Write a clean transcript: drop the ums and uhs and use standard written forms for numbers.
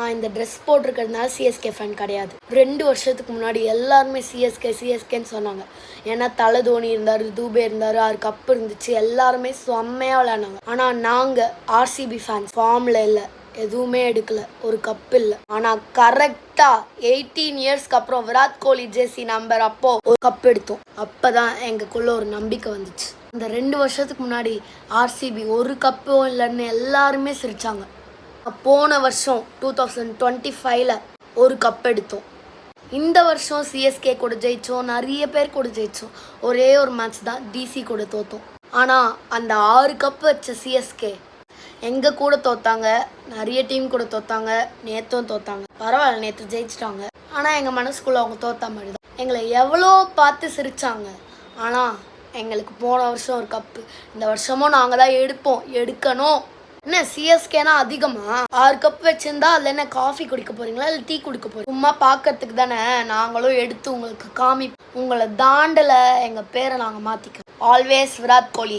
நான் இந்த dress போட்டிருக்கிறதுனால CSK fan கிடையாது. 2 வருஷத்துக்கு முன்னாடி எல்லாருமே சிஎஸ்கேன்னு சொன்னாங்க. ஏன்னா தலை தோனி இருந்தார், தூபே இருந்தார், 6 கப் இருந்துச்சு, எல்லாருமே செம்மையாக விளையாண்டாங்க. ஆனால் நாங்கள் ஆர்சிபி ஃபேன்ஸ் ஃபார்மில் இல்லை, எதுவுமே எடுக்கல, ஒரு கப் இல்லை. ஆனால் கரெக்டாக 18 இயர்ஸ்க்கு அப்புறம் விராட் கோலி ஜெர்சி நம்பர் அப்போ ஒரு கப் எடுத்தோம். அப்போ தான் எங்களுக்குள்ள ஒரு நம்பிக்கை வந்துச்சு. இந்த 2 வருஷத்துக்கு முன்னாடி ஆர்சிபி ஒரு கப்பும் இல்லைன்னு எல்லாருமே சிரிச்சாங்க. போன வருஷம் 2025ல் ஒரு கப் எடுத்தோம். இந்த வருஷம் சிஎஸ்கே கூட ஜெயித்தோம், நிறைய பேர் கூட ஜெயித்தோம். ஒரே ஒரு மேட்ச் தான் டிசி கூட தோற்றோம். ஆனால் அந்த 6 கப் வச்ச சிஎஸ்கே எங்கள் கூட தோத்தாங்க, நிறைய டீம் கூட தோத்தாங்க, நேற்றும் தோத்தாங்க. பரவாயில்ல, நேற்று ஜெயிச்சிட்டாங்க. ஆனால் எங்கள் மனசுக்குள்ளே அவங்க தோத்தா மாதிரி தான். எங்களை எவ்வளோ பார்த்து சிரித்தாங்க. ஆனால் எங்களுக்கு போன வருஷம் ஒரு கப்பு, இந்த வருஷமும் நாங்கள் தான் எடுக்கணும். என்ன சிஎஸ்கேனா அதிகமா 6 கப் வச்சிருந்தா அதில் என்ன காஃபி குடிக்க போறீங்களா இல்லை டீ குடிக்க போறீங்க? சும்மா பார்க்கறதுக்கு தானே. நாங்களும் எடுத்து உங்களுக்கு உங்களை தாண்டல எங்கள் பேரை நாங்கள் மாற்றிக்கிறோம். ஆல்வேஸ் விராட் கோலி.